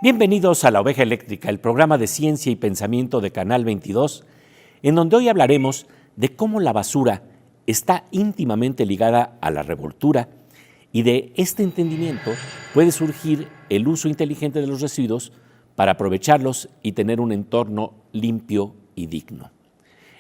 Bienvenidos a La Oveja Eléctrica, el programa de ciencia y pensamiento de Canal 22, en donde hoy hablaremos de cómo la basura está íntimamente ligada a la revoltura y de este entendimiento puede surgir el uso inteligente de los residuos para aprovecharlos y tener un entorno limpio y digno.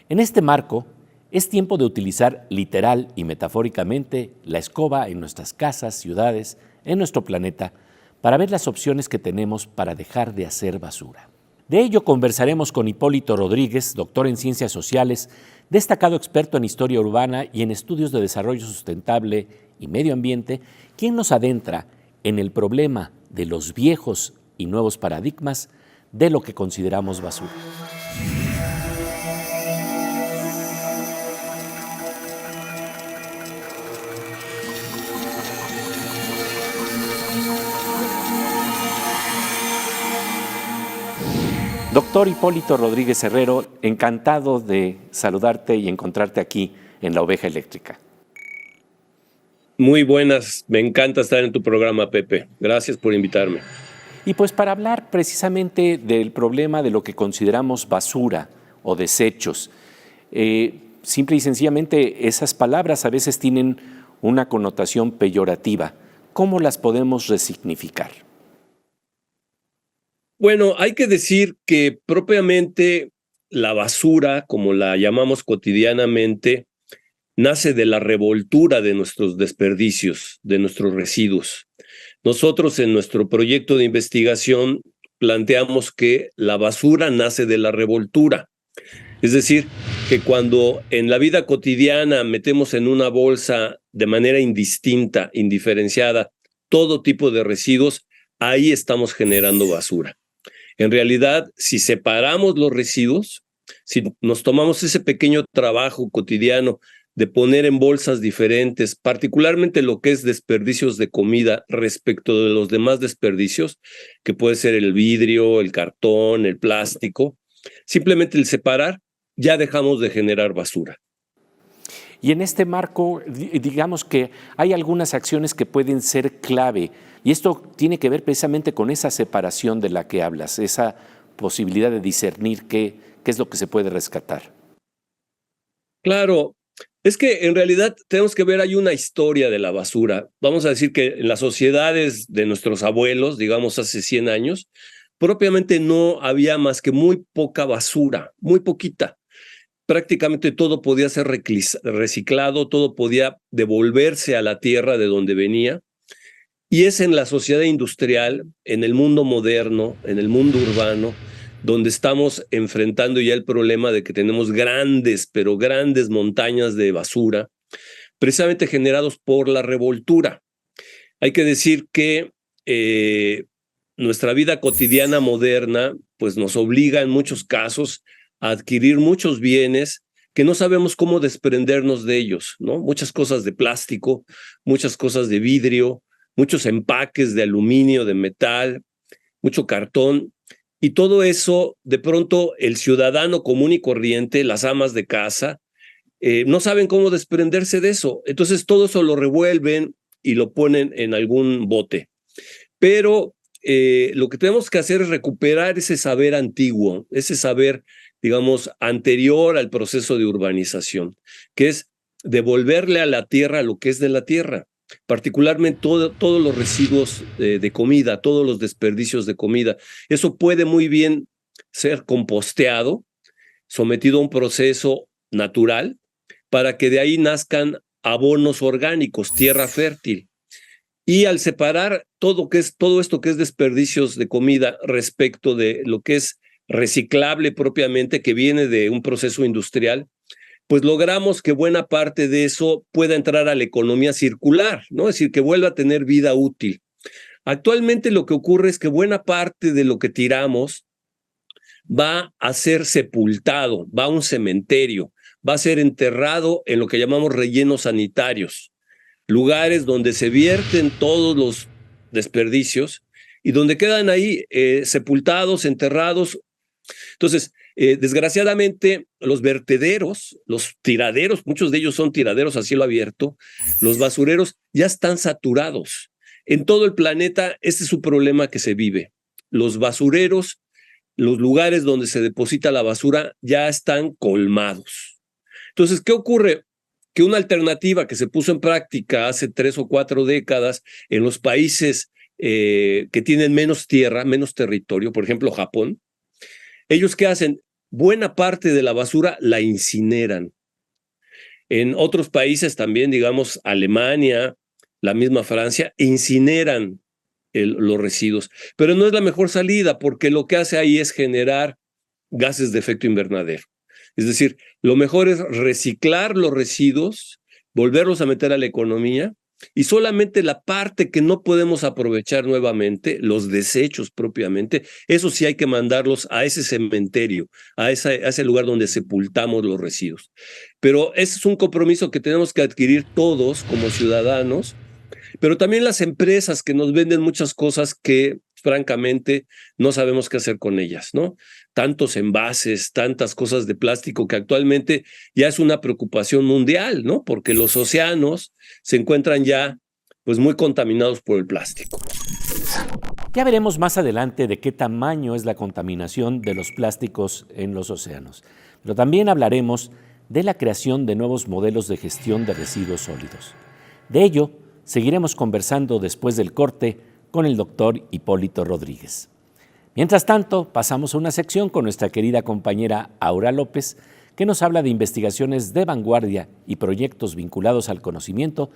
En este marco, es tiempo de utilizar literal y metafóricamente la escoba en nuestras casas, ciudades, en nuestro planeta, para ver las opciones que tenemos para dejar de hacer basura. De ello conversaremos con Hipólito Rodríguez, doctor en Ciencias Sociales, destacado experto en historia urbana y en estudios de desarrollo sustentable y medio ambiente, quien nos adentra en el problema de los viejos y nuevos paradigmas de lo que consideramos basura. Doctor Hipólito Rodríguez Herrero, encantado de saludarte y encontrarte aquí en La Oveja Eléctrica. Muy buenas, me encanta estar en tu programa, Pepe. Gracias por invitarme. Y pues para hablar precisamente del problema de lo que consideramos basura o desechos, simple y sencillamente esas palabras a veces tienen una connotación peyorativa. ¿Cómo las podemos resignificar? Bueno, hay que decir que propiamente la basura, como la llamamos cotidianamente, nace de la revoltura de nuestros desperdicios, de nuestros residuos. Nosotros en nuestro proyecto de investigación planteamos que la basura nace de la revoltura. Es decir, que cuando en la vida cotidiana metemos en una bolsa de manera indistinta, indiferenciada, todo tipo de residuos, ahí estamos generando basura. En realidad, si separamos los residuos, si nos tomamos ese pequeño trabajo cotidiano de poner en bolsas diferentes, particularmente lo que es desperdicios de comida respecto de los demás desperdicios, que puede ser el vidrio, el cartón, el plástico, simplemente el separar, ya dejamos de generar basura. Y en este marco, digamos que hay algunas acciones que pueden ser clave, y esto tiene que ver precisamente con esa separación de la que hablas, esa posibilidad de discernir qué es lo que se puede rescatar. Claro, es que en realidad tenemos que ver, hay una historia de la basura. Vamos a decir que en las sociedades de nuestros abuelos, digamos hace 100 años, propiamente no había más que muy poca basura, muy poquita. Prácticamente todo podía ser reciclado, todo podía devolverse a la tierra de donde venía. Y es en la sociedad industrial, en el mundo moderno, en el mundo urbano, donde estamos enfrentando ya el problema de que tenemos grandes, pero grandes montañas de basura, precisamente generados por la revoltura. Hay que decir que nuestra vida cotidiana moderna pues nos obliga en muchos casos a adquirir muchos bienes que no sabemos cómo desprendernos de ellos, ¿no? Muchas cosas de plástico, muchas cosas de vidrio, muchos empaques de aluminio, de metal, mucho cartón, y todo eso, de pronto, el ciudadano común y corriente, las amas de casa, no saben cómo desprenderse de eso. Entonces, todo eso lo revuelven y lo ponen en algún bote. Pero lo que tenemos que hacer es recuperar ese saber antiguo, ese saber, digamos, anterior al proceso de urbanización, que es devolverle a la tierra lo que es de la tierra. particularmente todos los residuos de comida, todos los desperdicios de comida. Eso puede muy bien ser composteado, sometido a un proceso natural, para que de ahí nazcan abonos orgánicos, tierra fértil. Y al separar todo esto que es desperdicios de comida respecto de lo que es reciclable propiamente, que viene de un proceso industrial, pues logramos que buena parte de eso pueda entrar a la economía circular, ¿no? Es decir, que vuelva a tener vida útil. Actualmente lo que ocurre es que buena parte de lo que tiramos va a ser sepultado, va a un cementerio, va a ser enterrado en lo que llamamos rellenos sanitarios, lugares donde se vierten todos los desperdicios y donde quedan ahí sepultados, enterrados. Entonces, desgraciadamente, los vertederos, los tiraderos, muchos de ellos son tiraderos a cielo abierto, los basureros ya están saturados. En todo el planeta, este es un problema que se vive. Los basureros, los lugares donde se deposita la basura ya están colmados. Entonces, ¿qué ocurre? Que una alternativa que se puso en práctica hace 3 o 4 décadas en los países que tienen menos tierra, menos territorio, por ejemplo, Japón, ellos ¿qué hacen? Buena parte de la basura la incineran. En otros países también, digamos, Alemania, la misma Francia, incineran los residuos. Pero no es la mejor salida porque lo que hace ahí es generar gases de efecto invernadero. Es decir, lo mejor es reciclar los residuos, volverlos a meter a la economía y solamente la parte que no podemos aprovechar nuevamente, los desechos propiamente, eso sí hay que mandarlos a ese cementerio, a ese lugar donde sepultamos los residuos. Pero ese es un compromiso que tenemos que adquirir todos como ciudadanos, pero también las empresas que nos venden muchas cosas que francamente no sabemos qué hacer con ellas, ¿no? Tantos envases, tantas cosas de plástico que actualmente ya es una preocupación mundial, ¿no? Porque los océanos se encuentran ya pues muy contaminados por el plástico. Ya veremos más adelante de qué tamaño es la contaminación de los plásticos en los océanos, pero también hablaremos de la creación de nuevos modelos de gestión de residuos sólidos. De ello seguiremos conversando después del corte con el doctor Hipólito Rodríguez. Mientras tanto, pasamos a una sección con nuestra querida compañera Aura López, que nos habla de investigaciones de vanguardia y proyectos vinculados al conocimiento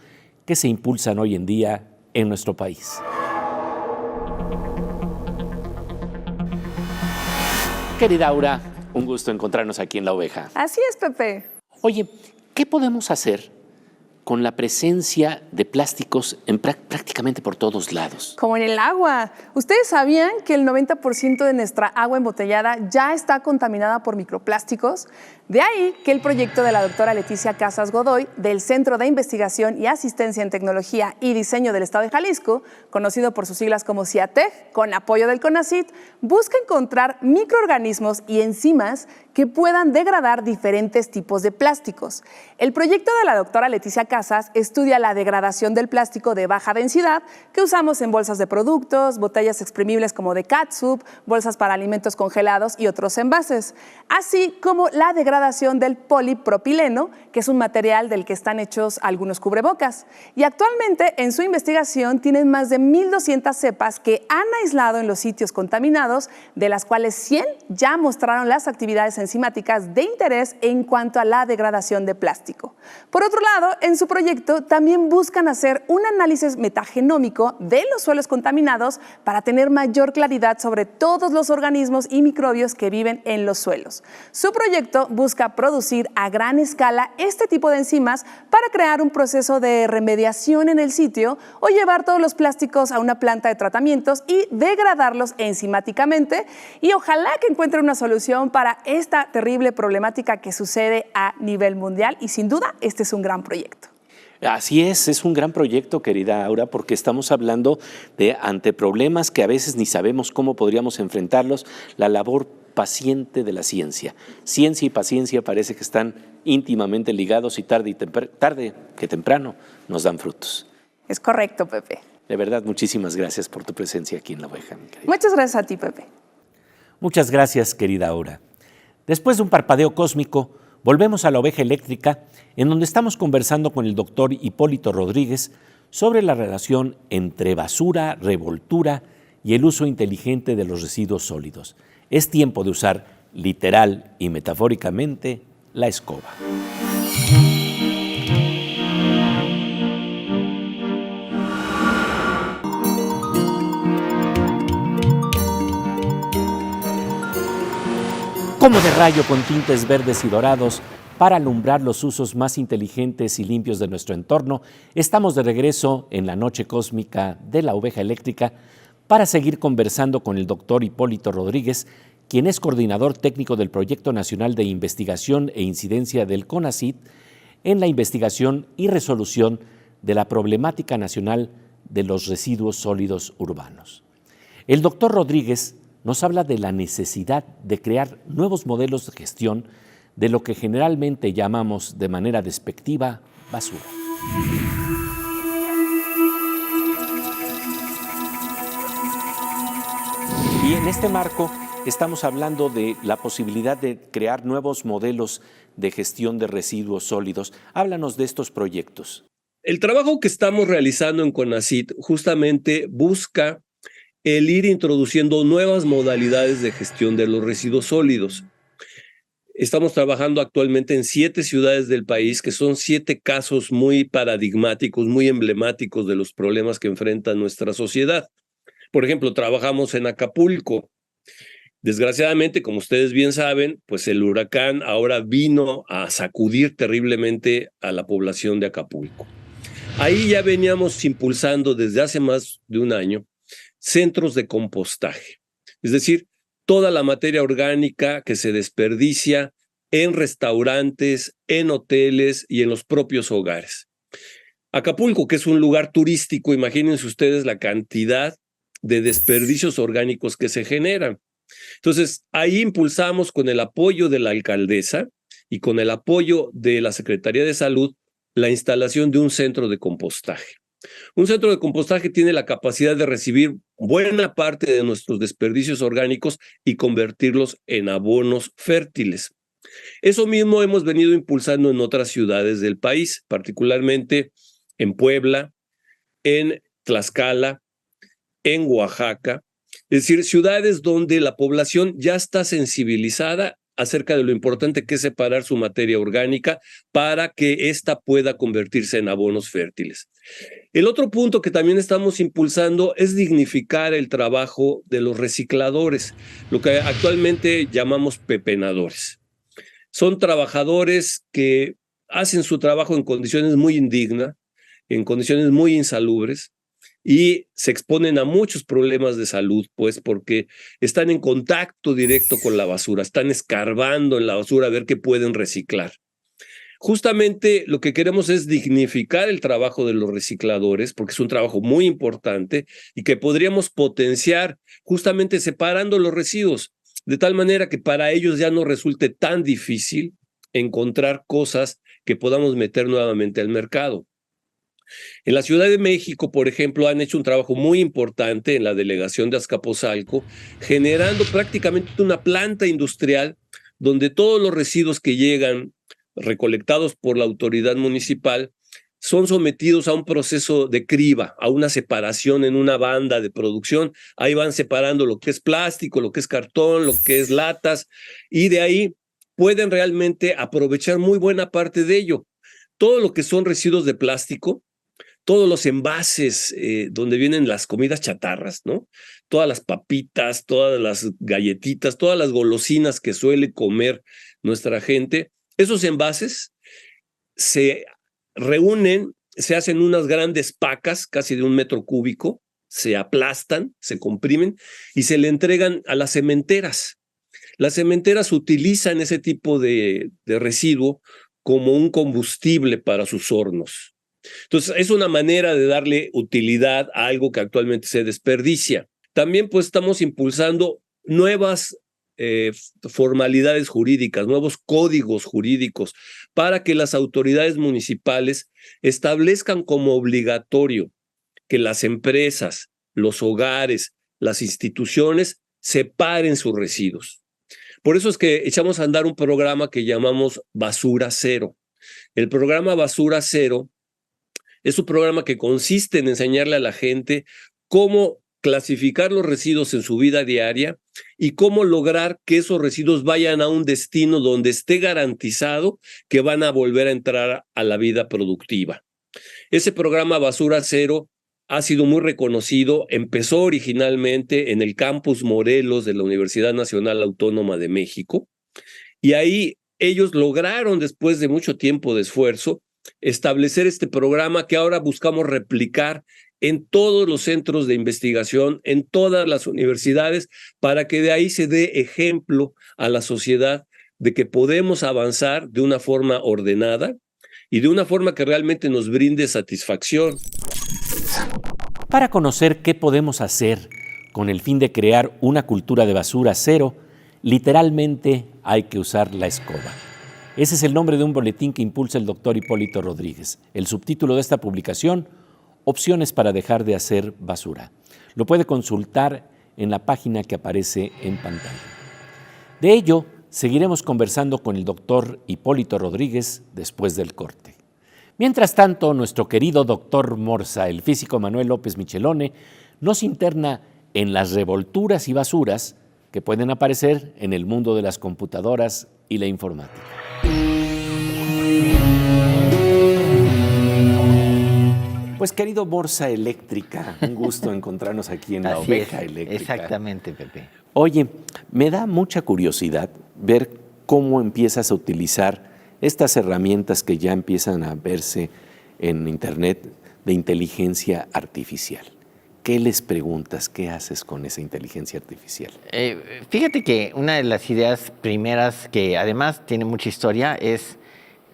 que se impulsan hoy en día en nuestro país. Querida Aura, un gusto encontrarnos aquí en La Oveja. Así es, Pepe. Oye, ¿qué podemos hacer con la presencia de plásticos en prácticamente por todos lados? Como en el agua. ¿Ustedes sabían que el 90% de nuestra agua embotellada ya está contaminada por microplásticos? De ahí que el proyecto de la doctora Leticia Casas Godoy, del Centro de Investigación y Asistencia en Tecnología y Diseño del Estado de Jalisco, conocido por sus siglas como CIATEG, con apoyo del CONACYT, busca encontrar microorganismos y enzimas que puedan degradar diferentes tipos de plásticos. El proyecto de la doctora Leticia Casas estudia la degradación del plástico de baja densidad que usamos en bolsas de productos, botellas exprimibles como de catsup, bolsas para alimentos congelados y otros envases, así como la degradación del polipropileno, que es un material del que están hechos algunos cubrebocas. Y actualmente en su investigación tienen más de 1,200 cepas que han aislado en los sitios contaminados, de las cuales 100 ya mostraron las actividades enzimáticas de interés en cuanto a la degradación de plástico. Por otro lado, en su proyecto también buscan hacer un análisis metagenómico de los suelos contaminados para tener mayor claridad sobre todos los organismos y microbios que viven en los suelos. Su proyecto busca producir a gran escala este tipo de enzimas para crear un proceso de remediación en el sitio o llevar todos los plásticos a una planta de tratamientos y degradarlos enzimáticamente, y ojalá que encuentren una solución para esta terrible problemática que sucede a nivel mundial, y sin duda este es un gran proyecto. Así es un gran proyecto, querida Aura, porque estamos hablando de ante problemas que a veces ni sabemos cómo podríamos enfrentarlos, la labor paciente de la ciencia. Ciencia y paciencia parece que están íntimamente ligados y tarde que temprano nos dan frutos. Es correcto, Pepe. De verdad, muchísimas gracias por tu presencia aquí en La Oveja, mi querida. Muchas gracias a ti, Pepe. Muchas gracias, querida Aura. Después de un parpadeo cósmico, volvemos a La Oveja Eléctrica, en donde estamos conversando con el doctor Hipólito Rodríguez sobre la relación entre basura, revoltura y el uso inteligente de los residuos sólidos. Es tiempo de usar literal y metafóricamente la escoba. Como de rayo con tintes verdes y dorados para alumbrar los usos más inteligentes y limpios de nuestro entorno, estamos de regreso en la noche cósmica de la oveja eléctrica para seguir conversando con el doctor Hipólito Rodríguez, quien es coordinador técnico del Proyecto Nacional de Investigación e Incidencia del CONACYT en la investigación y resolución de la problemática nacional de los residuos sólidos urbanos. El doctor Rodríguez nos habla de la necesidad de crear nuevos modelos de gestión de lo que generalmente llamamos de manera despectiva basura. Y en este marco estamos hablando de la posibilidad de crear nuevos modelos de gestión de residuos sólidos. Háblanos de estos proyectos. El trabajo que estamos realizando en CONACYT justamente busca el ir introduciendo nuevas modalidades de gestión de los residuos sólidos. Estamos trabajando actualmente en 7 ciudades del país, que son 7 casos muy paradigmáticos, muy emblemáticos de los problemas que enfrenta nuestra sociedad. Por ejemplo, trabajamos en Acapulco. Desgraciadamente, como ustedes bien saben, pues el huracán ahora vino a sacudir terriblemente a la población de Acapulco. Ahí ya veníamos impulsando desde hace más de un año centros de compostaje, es decir, toda la materia orgánica que se desperdicia en restaurantes, en hoteles y en los propios hogares. Acapulco, que es un lugar turístico, imagínense ustedes la cantidad de desperdicios orgánicos que se generan. Entonces, ahí impulsamos con el apoyo de la alcaldesa y con el apoyo de la Secretaría de Salud la instalación de un centro de compostaje. Un centro de compostaje tiene la capacidad de recibir buena parte de nuestros desperdicios orgánicos y convertirlos en abonos fértiles. Eso mismo hemos venido impulsando en otras ciudades del país, particularmente en Puebla, en Tlaxcala, en Oaxaca, es decir, ciudades donde la población ya está sensibilizada acerca de lo importante que es separar su materia orgánica para que ésta pueda convertirse en abonos fértiles. El otro punto que también estamos impulsando es dignificar el trabajo de los recicladores, lo que actualmente llamamos pepenadores. Son trabajadores que hacen su trabajo en condiciones muy indignas, en condiciones muy insalubres, y se exponen a muchos problemas de salud, pues porque están en contacto directo con la basura, están escarbando en la basura a ver qué pueden reciclar. Justamente lo que queremos es dignificar el trabajo de los recicladores, porque es un trabajo muy importante y que podríamos potenciar justamente separando los residuos, de tal manera que para ellos ya no resulte tan difícil encontrar cosas que podamos meter nuevamente al mercado. En la Ciudad de México, por ejemplo, han hecho un trabajo muy importante en la delegación de Azcapotzalco, generando prácticamente una planta industrial donde todos los residuos que llegan recolectados por la autoridad municipal son sometidos a un proceso de criba, a una separación en una banda de producción. Ahí van separando lo que es plástico, lo que es cartón, lo que es latas, y de ahí pueden realmente aprovechar muy buena parte de ello. Todo lo que son residuos de plástico, todos los envases donde vienen las comidas chatarras, ¿no? Todas las papitas, todas las galletitas, todas las golosinas que suele comer nuestra gente, esos envases se reúnen, se hacen unas grandes pacas, casi de 1 metro cúbico, se aplastan, se comprimen y se le entregan a las cementeras. Las cementeras utilizan ese tipo de residuo como un combustible para sus hornos. Entonces, es una manera de darle utilidad a algo que actualmente se desperdicia. También, pues, estamos impulsando nuevas formalidades jurídicas, nuevos códigos jurídicos para que las autoridades municipales establezcan como obligatorio que las empresas, los hogares, las instituciones separen sus residuos. Por eso es que echamos a andar un programa que llamamos Basura Cero. El programa Basura Cero Es un programa que consiste en enseñarle a la gente cómo clasificar los residuos en su vida diaria y cómo lograr que esos residuos vayan a un destino donde esté garantizado que van a volver a entrar a la vida productiva. Ese programa Basura Cero ha sido muy reconocido. Empezó originalmente en el Campus Morelos de la Universidad Nacional Autónoma de México, y ahí ellos lograron, después de mucho tiempo de esfuerzo, establecer este programa que ahora buscamos replicar en todos los centros de investigación, en todas las universidades, para que de ahí se dé ejemplo a la sociedad de que podemos avanzar de una forma ordenada y de una forma que realmente nos brinde satisfacción. Para conocer qué podemos hacer con el fin de crear una cultura de basura cero, literalmente hay que usar la escoba. Ese es el nombre de un boletín que impulsa el doctor Hipólito Rodríguez. El subtítulo de esta publicación: Opciones para dejar de hacer basura. Lo puede consultar en la página que aparece en pantalla. De ello, seguiremos conversando con el doctor Hipólito Rodríguez después del corte. Mientras tanto, nuestro querido doctor Morsa, el físico Manuel López Michelone, nos interna en las revolturas y basuras que pueden aparecer en el mundo de las computadoras y la informática. Pues querido Morsa Eléctrica, un gusto encontrarnos aquí en la Oveja Eléctrica. Exactamente, Pepe. Oye, me da mucha curiosidad ver cómo empiezas a utilizar estas herramientas que ya empiezan a verse en Internet de inteligencia artificial. ¿Qué les preguntas? ¿Qué haces con esa inteligencia artificial? Fíjate que una de las ideas primeras, que además tiene mucha historia, es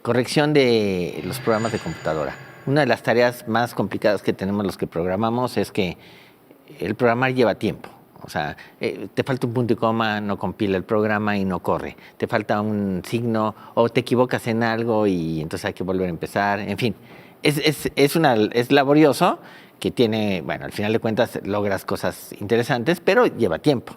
corrección de los programas de computadora. Una de las tareas más complicadas que tenemos los que programamos es que el programar lleva tiempo. O sea, te falta un punto y coma, no compila el programa y no corre. Te falta un signo o te equivocas en algo y entonces hay que volver a empezar. En fin, es laborioso, que tiene, bueno, al final de cuentas logras cosas interesantes, pero lleva tiempo.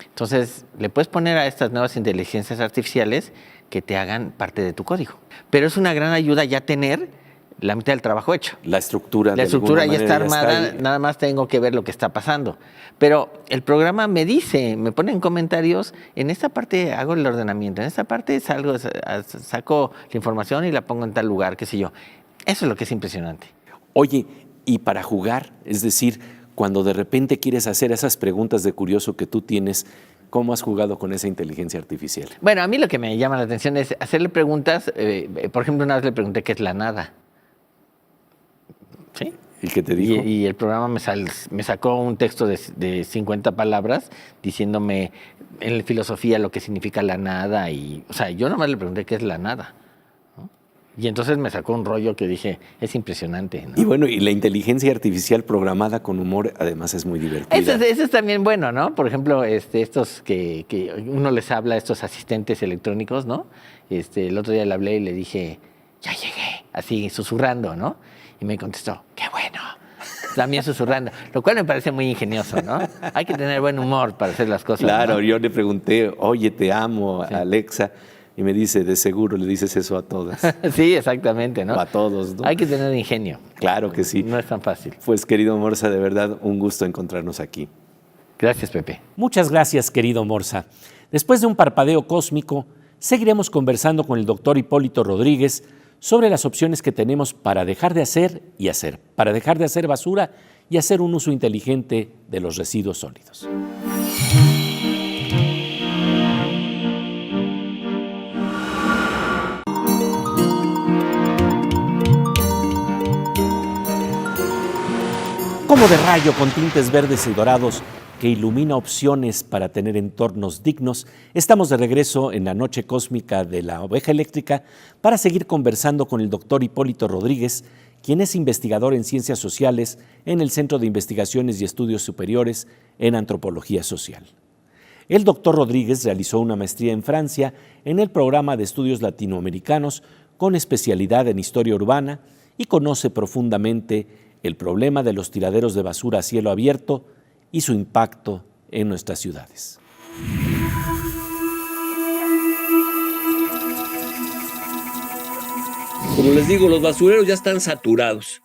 Entonces, le puedes poner a estas nuevas inteligencias artificiales que te hagan parte de tu código. Pero es una gran ayuda ya tener la mitad del trabajo hecho. La estructura ya está armada, está nada más tengo que ver lo que está pasando. Pero el programa me dice, me pone en comentarios, en esta parte hago el ordenamiento, en esta parte saco la información y la pongo en tal lugar, qué sé yo. Eso es lo que es impresionante. Oye, y para jugar, es decir, cuando de repente quieres hacer esas preguntas de curioso que tú tienes, ¿cómo has jugado con esa inteligencia artificial? Bueno, a mí lo que me llama la atención es hacerle preguntas. Por ejemplo, una vez le pregunté qué es la nada. ¿Sí? ¿Y qué te dijo? Y el programa me sacó un texto de 50 palabras diciéndome en filosofía lo que significa la nada. O sea, yo nomás le pregunté qué es la nada, ¿no? Y entonces me sacó un rollo que dije, es impresionante, ¿no? Y bueno, y la inteligencia artificial programada con humor además es muy divertida. Eso es también bueno, ¿no? Por ejemplo, estos que uno les habla, estos asistentes electrónicos, ¿no? El otro día le hablé y le dije, ya llegué, así susurrando, ¿no? Y me contestó, qué bueno, también susurrando, lo cual me parece muy ingenioso, ¿no? Hay que tener buen humor para hacer las cosas. Claro, ¿no? Yo le pregunté, oye, te amo, sí, Alexa, y me dice, de seguro le dices eso a todas. Sí, exactamente, ¿no? O a todos, ¿no? Hay que tener ingenio. Claro que sí. No es tan fácil. Pues querido Morsa, de verdad, un gusto encontrarnos aquí. Gracias, Pepe. Muchas gracias, querido Morsa. Después de un parpadeo cósmico, seguiremos conversando con el doctor Hipólito Rodríguez sobre las opciones que tenemos para dejar de hacer y hacer, para dejar de hacer basura y hacer un uso inteligente de los residuos sólidos. Como de rayo con tintes verdes y dorados que ilumina opciones para tener entornos dignos, estamos de regreso en la noche cósmica de la Oveja Eléctrica para seguir conversando con el doctor Hipólito Rodríguez, quien es investigador en Ciencias Sociales en el Centro de Investigaciones y Estudios Superiores en Antropología Social. El doctor Rodríguez realizó una maestría en Francia en el Programa de Estudios Latinoamericanos con especialidad en Historia Urbana y conoce profundamente el problema de los tiraderos de basura a cielo abierto y su impacto en nuestras ciudades. Como les digo, los basureros ya están saturados.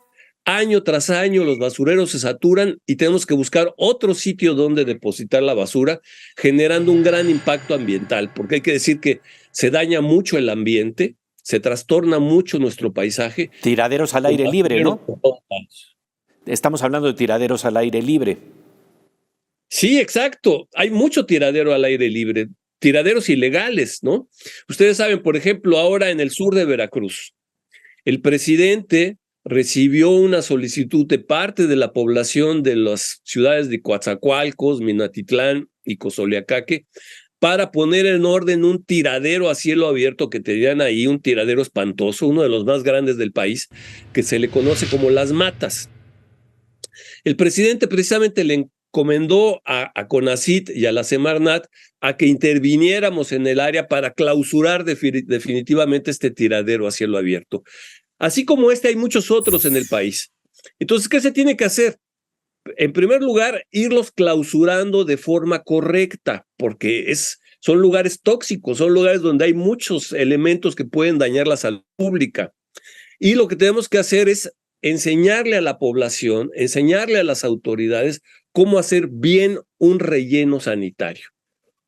Año tras año los basureros se saturan y tenemos que buscar otro sitio donde depositar la basura, generando un gran impacto ambiental, porque hay que decir que se daña mucho el ambiente, se trastorna mucho nuestro paisaje. Tiraderos al aire libre, ¿no? Estamos hablando de tiraderos al aire libre. Sí, exacto. Hay mucho tiradero al aire libre, tiraderos ilegales, ¿no? Ustedes saben, por ejemplo, ahora en el sur de Veracruz, el presidente recibió una solicitud de parte de la población de las ciudades de Coatzacoalcos, Minatitlán y Cozoleacaque para poner en orden un tiradero a cielo abierto que tenían ahí, un tiradero espantoso, uno de los más grandes del país, que se le conoce como Las Matas. El presidente precisamente le encomendó a CONACYT y a la Semarnat a que interviniéramos en el área para clausurar definitivamente este tiradero a cielo abierto. Así como este, hay muchos otros en el país. Entonces, ¿qué se tiene que hacer? En primer lugar, irlos clausurando de forma correcta, porque son lugares tóxicos, son lugares donde hay muchos elementos que pueden dañar la salud pública. Y lo que tenemos que hacer es enseñarle a la población, enseñarle a las autoridades cómo hacer bien un relleno sanitario.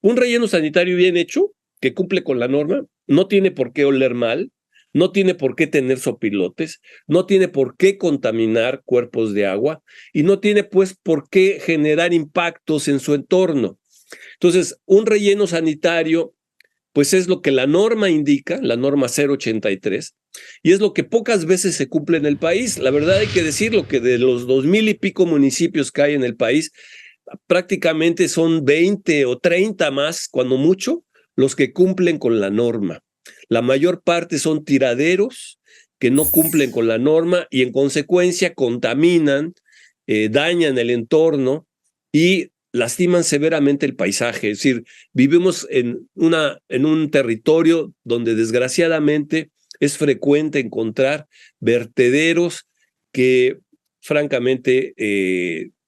Un relleno sanitario bien hecho, que cumple con la norma, no tiene por qué oler mal, no tiene por qué tener sopilotes, no tiene por qué contaminar cuerpos de agua y no tiene pues por qué generar impactos en su entorno. Entonces, un relleno sanitario pues es lo que la norma indica, la norma 083, y es lo que pocas veces se cumple en el país. La verdad hay que decirlo, que de los 2,000 y pico municipios que hay en el país, prácticamente son 20 o 30 más, cuando mucho, los que cumplen con la norma. La mayor parte son tiraderos que no cumplen con la norma y en consecuencia contaminan, dañan el entorno y lastiman severamente el paisaje. Es decir, vivimos en un territorio donde desgraciadamente es frecuente encontrar vertederos que francamente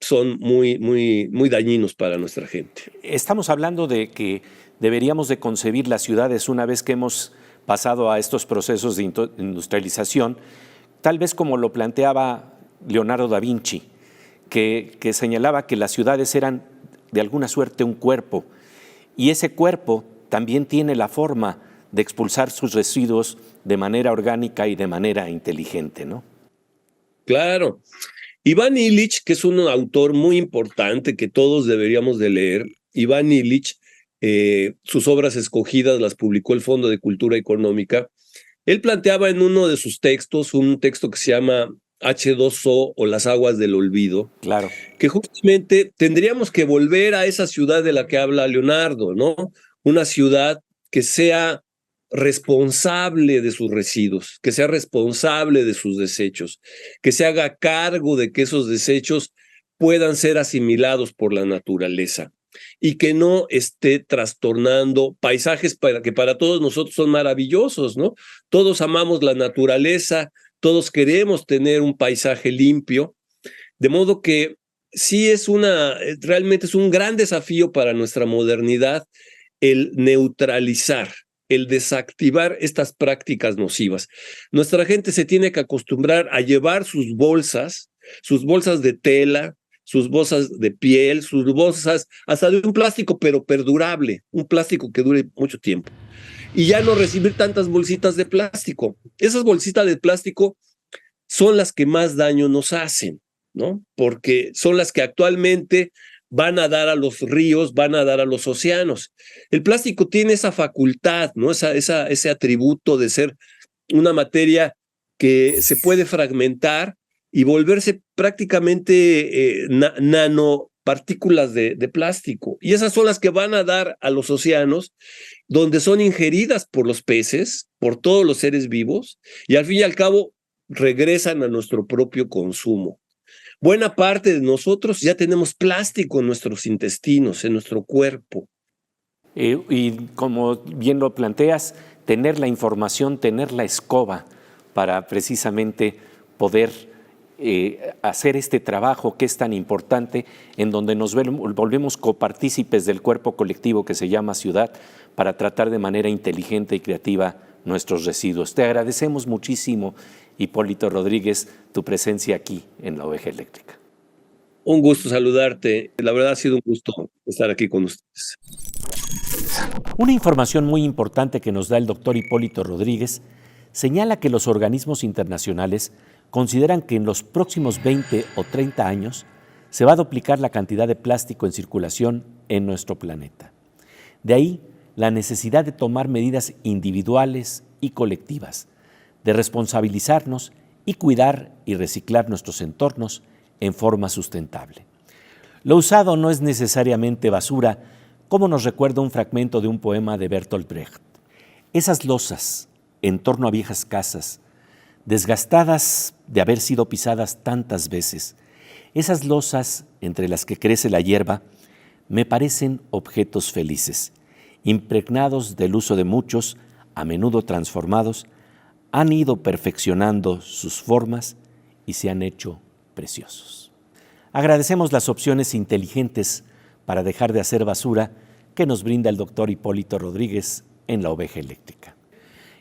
son muy dañinos para nuestra gente. Estamos hablando de que deberíamos de concebir las ciudades una vez que hemos pasado a estos procesos de industrialización, tal vez como lo planteaba Leonardo da Vinci, que señalaba que las ciudades eran de alguna suerte un cuerpo, y ese cuerpo también tiene la forma de expulsar sus residuos de manera orgánica y de manera inteligente, ¿no? Claro. Iván Illich, que es un autor muy importante que todos deberíamos de leer, Iván Illich, sus obras escogidas las publicó el Fondo de Cultura Económica. Él planteaba en uno de sus textos, un texto que se llama H2O o Las Aguas del Olvido, claro, que justamente tendríamos que volver a esa ciudad de la que habla Leonardo, ¿no? Una ciudad que sea responsable de sus residuos, que sea responsable de sus desechos, que se haga cargo de que esos desechos puedan ser asimilados por la naturaleza y que no esté trastornando paisajes que para todos nosotros son maravillosos, ¿no? Todos amamos la naturaleza, todos queremos tener un paisaje limpio, de modo que sí realmente es un gran desafío para nuestra modernidad el neutralizar, el desactivar estas prácticas nocivas. Nuestra gente se tiene que acostumbrar a llevar sus bolsas de tela, sus bolsas de piel, sus bolsas hasta de un plástico, pero perdurable, un plástico que dure mucho tiempo. Y ya no recibir tantas bolsitas de plástico. Esas bolsitas de plástico son las que más daño nos hacen, ¿no? Porque son las que actualmente van a dar a los ríos, van a dar a los océanos. El plástico tiene esa facultad, ¿no? Ese atributo de ser una materia que se puede fragmentar y volverse prácticamente nanopartículas de plástico. Y esas son las que van a dar a los océanos, donde son ingeridas por los peces, por todos los seres vivos, y al fin y al cabo regresan a nuestro propio consumo. Buena parte de nosotros ya tenemos plástico en nuestros intestinos, en nuestro cuerpo. Y como bien lo planteas, tener la información, tener la escoba para precisamente poder hacer este trabajo que es tan importante, en donde nos volvemos copartícipes del cuerpo colectivo que se llama ciudad, para tratar de manera inteligente y creativa nuestros residuos. Te agradecemos muchísimo, Hipólito Rodríguez, tu presencia aquí en La Oveja Eléctrica. Un gusto saludarte. La verdad ha sido un gusto estar aquí con ustedes. Una información muy importante que nos da el doctor Hipólito Rodríguez señala que los organismos internacionales consideran que en los próximos 20 o 30 años se va a duplicar la cantidad de plástico en circulación en nuestro planeta. De ahí la necesidad de tomar medidas individuales y colectivas, de responsabilizarnos y cuidar y reciclar nuestros entornos en forma sustentable. Lo usado no es necesariamente basura, como nos recuerda un fragmento de un poema de Bertolt Brecht. Esas losas en torno a viejas casas, desgastadas de haber sido pisadas tantas veces, esas losas entre las que crece la hierba, me parecen objetos felices, impregnados del uso de muchos, a menudo transformados, han ido perfeccionando sus formas y se han hecho preciosos. Agradecemos las opciones inteligentes para dejar de hacer basura que nos brinda el doctor Hipólito Rodríguez en La Oveja Eléctrica.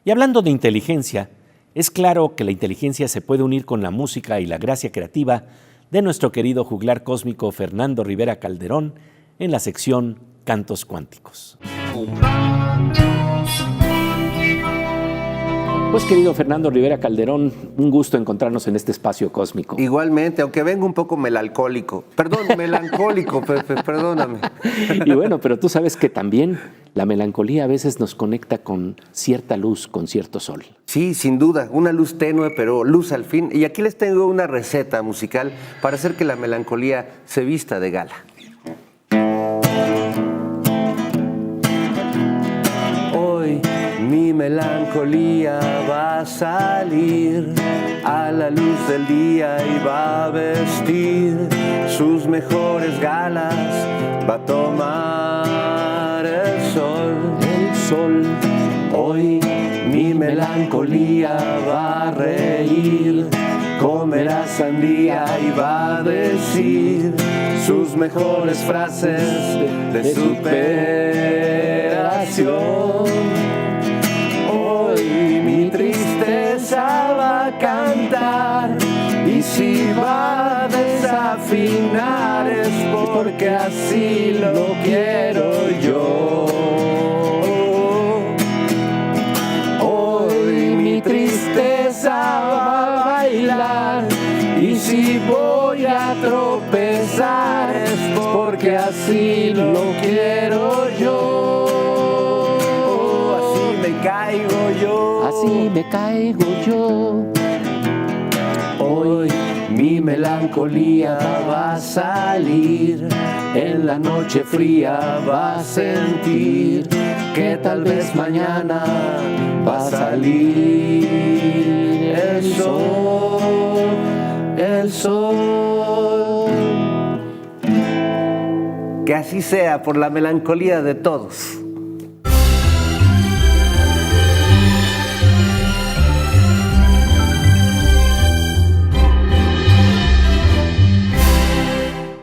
Y hablando de inteligencia, es claro que la inteligencia se puede unir con la música y la gracia creativa de nuestro querido juglar cósmico Fernando Rivera Calderón en la sección Cantos Cuánticos. Pues querido Fernando Rivera Calderón, un gusto encontrarnos en este espacio cósmico. Igualmente, aunque vengo un poco melancólico. Perdón, melancólico, perdóname. Y bueno, pero tú sabes que también la melancolía a veces nos conecta con cierta luz, con cierto sol. Sí, sin duda, una luz tenue, pero luz al fin. Y aquí les tengo una receta musical para hacer que la melancolía se vista de gala. Hoy mi melancolía va a salir a la luz del día y va a vestir sus mejores galas, va a tomar el sol. El sol. Hoy mi melancolía va a reír, comerá sandía y va a decir sus mejores frases de superación. Hoy mi tristeza va a cantar y si va a desafinar es porque así lo quiero yo. Hoy mi tristeza va a bailar y si voy a tropezar es porque así lo quiero yo. Caigo yo. Así me caigo yo. Hoy mi melancolía va a salir, en la noche fría va a sentir que tal vez mañana va a salir el sol, el sol. Que así sea por la melancolía de todos.